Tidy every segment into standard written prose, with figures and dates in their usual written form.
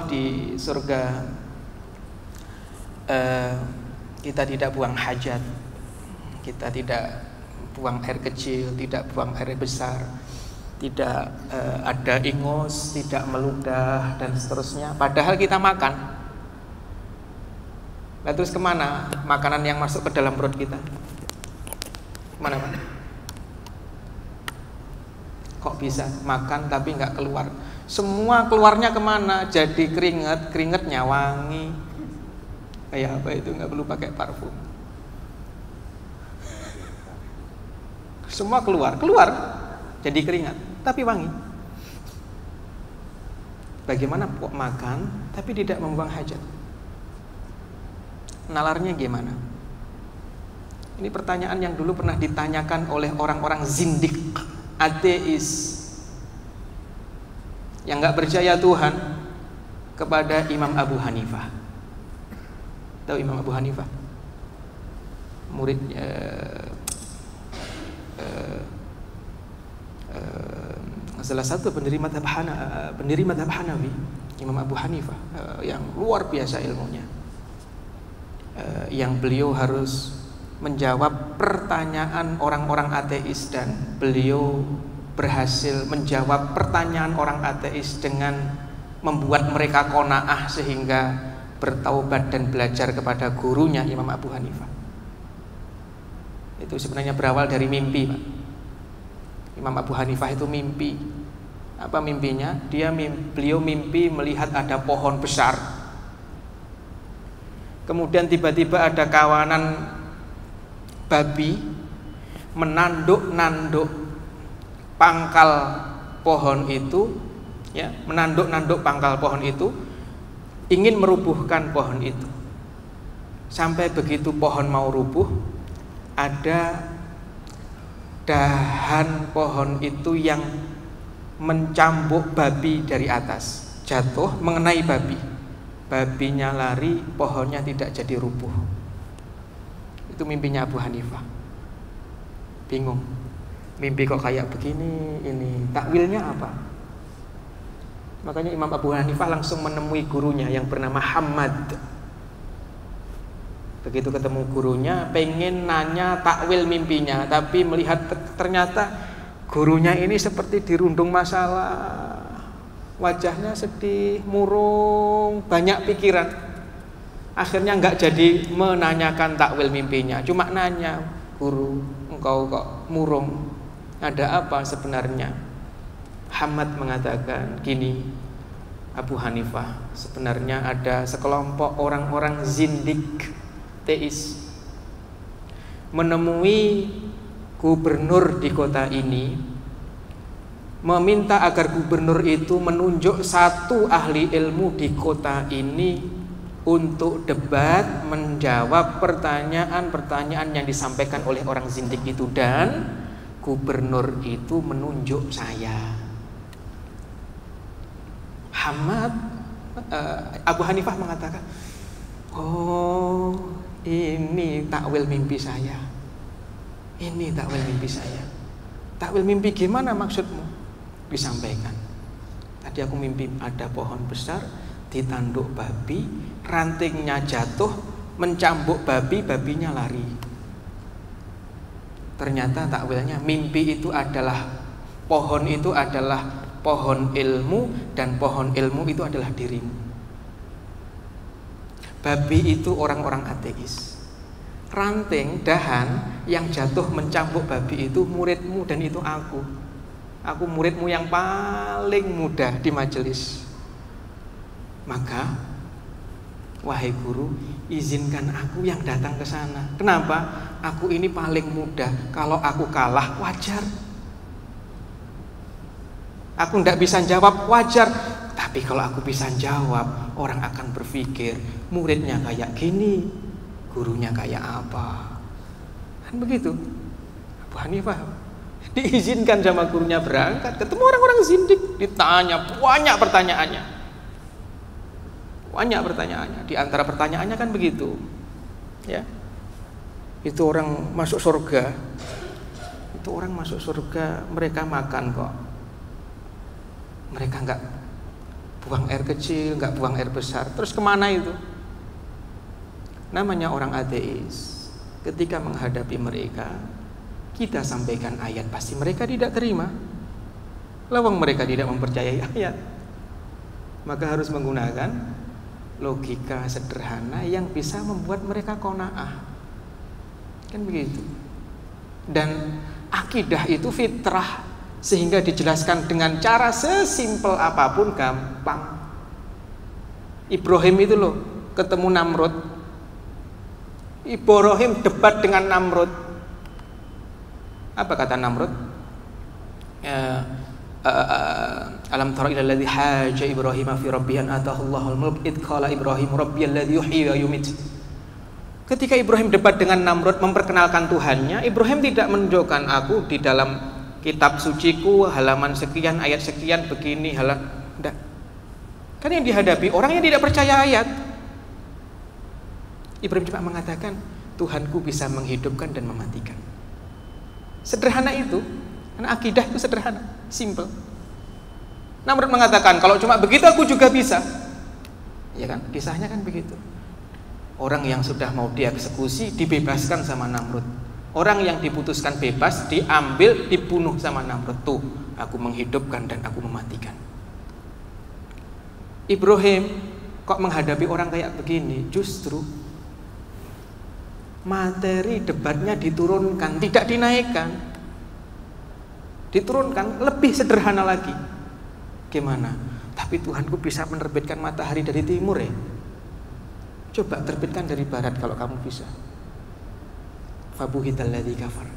di surga kita tidak buang hajat, kita tidak buang air kecil, tidak buang air besar, tidak ada ingus, tidak meludah dan seterusnya. Padahal kita makan. Nah, terus kemana makanan yang masuk ke dalam perut kita? Kemana Pak? Kok bisa makan tapi nggak keluar? Semua keluarnya kemana? Jadi keringat, keringatnya wangi. Kayak apa itu, nggak perlu pakai parfum. Semua keluar jadi keringat, tapi wangi. Bagaimana kok makan tapi tidak membuang hajat? Nalarnya gimana? Ini pertanyaan yang dulu pernah ditanyakan oleh orang-orang zindik, ateis, yang nggak percaya Tuhan, kepada Imam Abu Hanifah. Tahu Imam Abu Hanifah? Muridnya salah satu pendiri madhab Hanafi, Imam Abu Hanifah, yang luar biasa ilmunya, yang beliau harus menjawab pertanyaan orang-orang ateis, dan beliau berhasil menjawab pertanyaan orang ateis dengan membuat mereka qanaah sehingga bertaubat dan belajar kepada gurunya Imam Abu Hanifah. Itu sebenarnya berawal dari mimpi, Pak. Imam Abu Hanifah itu mimpi. Apa mimpinya? Beliau mimpi melihat ada pohon besar. Kemudian tiba-tiba ada kawanan babi menanduk-nanduk pangkal pohon itu, ya, menanduk-nanduk pangkal pohon itu, ingin merubuhkan pohon itu. Sampai begitu pohon mau rubuh, ada dahan pohon itu yang mencambuk babi dari atas, jatuh mengenai babi. Babinya lari, pohonnya tidak jadi rubuh. Itu mimpinya Abu Hanifah. Bingung, mimpi kok kayak begini, ini takwilnya apa? Makanya Imam Abu Hanifah langsung menemui gurunya yang bernama Hamad. Begitu ketemu gurunya, pengen nanya takwil mimpinya, tapi melihat ternyata gurunya ini seperti dirundung masalah, wajahnya sedih, murung, banyak pikiran. Akhirnya nggak jadi menanyakan takwil mimpinya, cuma nanya, guru, engkau kok murung, ada apa sebenarnya? Hamad mengatakan gini, Abu Hanifah, sebenarnya ada sekelompok orang-orang zindik, teis, menemui gubernur di kota ini, meminta agar gubernur itu menunjuk satu ahli ilmu di kota ini untuk debat, menjawab pertanyaan-pertanyaan yang disampaikan oleh orang zindik itu, dan gubernur itu menunjuk saya. Abu Hanifah mengatakan, oh, ini takwil mimpi saya. Ini takwil mimpi saya. Takwil mimpi gimana maksudmu? Disampaikan. Tadi aku mimpi ada pohon besar, ditanduk babi, rantingnya jatuh, mencambuk babi, babinya lari. Ternyata takwilnya, mimpi itu adalah, pohon itu adalah pohon ilmu, dan pohon ilmu itu adalah dirimu. Babi itu orang-orang ateis. Ranting, dahan yang jatuh mencambuk babi itu muridmu, dan itu aku. Aku muridmu yang paling muda di majelis. Maka, wahai guru, izinkan aku yang datang ke sana. Kenapa? Aku ini paling muda. Kalau aku kalah, wajar. Aku tidak bisa jawab, wajar. Tapi kalau aku bisa jawab, orang akan berpikir muridnya kayak gini, gurunya kayak apa. Kan begitu. Abu Hanifah diizinkan sama gurunya berangkat, ketemu orang-orang zindik, ditanya banyak pertanyaannya. Banyak pertanyaannya. Di antara pertanyaannya kan begitu, ya. Itu orang masuk surga. Itu orang masuk surga, mereka makan kok. Mereka enggak buang air kecil, nggak buang air besar. Terus kemana itu? Namanya orang ateis. Ketika menghadapi mereka, kita sampaikan ayat, pasti mereka tidak terima. Lawang mereka tidak mempercayai ayat. Maka harus menggunakan logika sederhana yang bisa membuat mereka qanaah. Kan begitu. Dan akidah itu fitrah, sehingga dijelaskan dengan cara sesimpel apapun gampang. Ibrahim itu loh ketemu Namrud. Ibrahim debat dengan Namrud. Apa kata Namrud? Alam tara ila alladhi haja Ibrahim fi rabbih an atahu Allahul mulk id qala Ibrahim rabbiyalladzi yuhyi wa yumiit. Ketika Ibrahim debat dengan Namrud memperkenalkan Tuhannya, Ibrahim tidak menunjukkan aku di dalam kitab suciku halaman sekian ayat sekian begini enggak. Kan yang dihadapi orang yang tidak percaya ayat. Ibrahim cuma mengatakan Tuhanku bisa menghidupkan dan mematikan. Sederhana itu, karena akidah itu sederhana, simple. Namrud mengatakan kalau cuma begitu aku juga bisa. Ya kan, kisahnya kan begitu. Orang yang sudah mau dieksekusi dibebaskan sama Namrud. Orang yang diputuskan bebas diambil, dibunuh sama Namrud. Tuh, aku menghidupkan dan aku mematikan. Ibrahim kok menghadapi orang kayak begini? Justru materi debatnya diturunkan, tidak dinaikkan. Diturunkan, lebih sederhana lagi. Gimana? Tapi Tuhanku bisa menerbitkan matahari dari timur ya. Coba terbitkan dari barat kalau kamu bisa. Fabuhital ladzi kafar.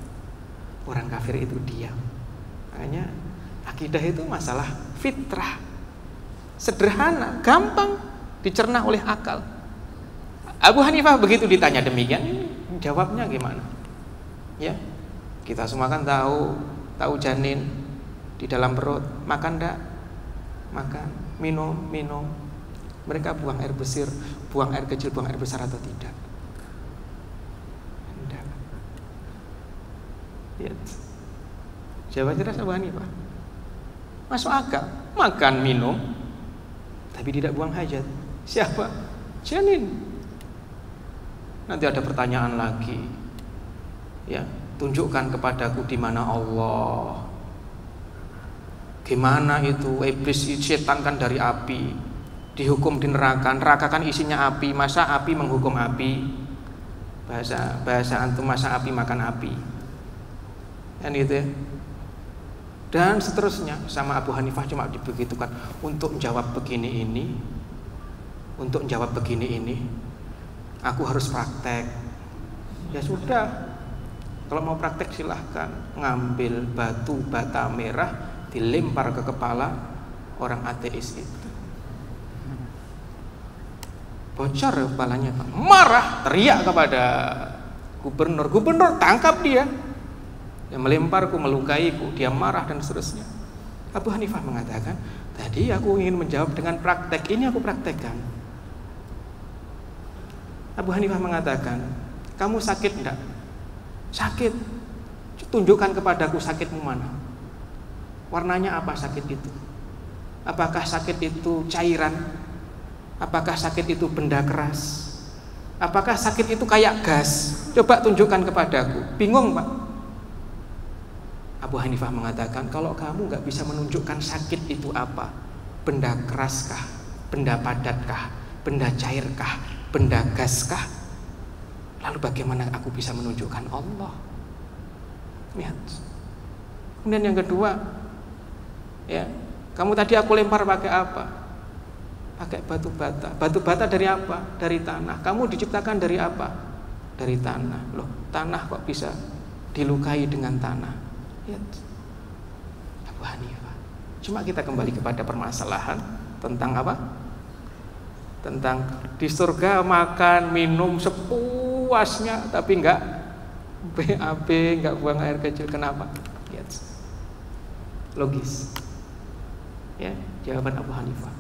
Orang kafir itu diam. Makanya akidah itu masalah fitrah. Sederhana, gampang dicerna oleh akal. Abu Hanifah begitu ditanya demikian, jawabnya gimana? Ya, kita semua kan tahu janin di dalam perut, makan enggak? Makan, minum. Mereka buang air besar, buang air kecil, buang air besar atau tidak? Enggak. Lihat. Jawaban jelas Abu Hanifah. Masuk akal, makan, minum, tapi tidak buang hajat. Siapa? Janin. Nanti ada pertanyaan lagi. Ya, tunjukkan kepadaku di mana Allah. Gimana itu? Iblis, setan kan dari api, dihukum di neraka. Neraka kan isinya api. Masa api menghukum api? Bahasa antum, masa api makan api? Kan gitu ya. Dan seterusnya. Sama Abu Hanifah cuma dibegitukan. Untuk menjawab begini ini, aku harus praktek. Ya sudah, kalau mau praktek silahkan. Ngambil batu bata merah, dilempar ke kepala orang ateis itu. Bocor kepalanya, marah, teriak kepada gubernur. Gubernur tangkap dia. Yang melemparku, melukaiku, dia marah dan seterusnya. Abu Hanifah mengatakan, tadi aku ingin menjawab dengan praktek, ini aku praktekkan. Abu Hanifah mengatakan, kamu sakit enggak? Sakit. Tunjukkan kepadaku sakitmu mana. Warnanya apa sakit itu? Apakah sakit itu cairan? Apakah sakit itu benda keras? Apakah sakit itu kayak gas? Coba tunjukkan kepadaku. Bingung Pak. Abu Hanifah mengatakan, kalau kamu nggak bisa menunjukkan sakit itu apa, benda keraskah, benda padatkah, benda cairkah, benda gaskah, lalu bagaimana aku bisa menunjukkan Allah? Lihat. Kemudian yang kedua, ya, kamu tadi aku lempar pakai apa? Pakai batu bata. Batu bata dari apa? Dari tanah. Kamu diciptakan dari apa? Dari tanah. Loh, tanah kok bisa dilukai dengan tanah? Lihat. Abu Hanifah. Cuma kita kembali kepada permasalahan tentang apa? Tentang di surga makan, minum sepuasnya, tapi enggak BAB, enggak buang air kecil. Kenapa? Lihat. Logis. Ya, jawaban Abu Hanifah.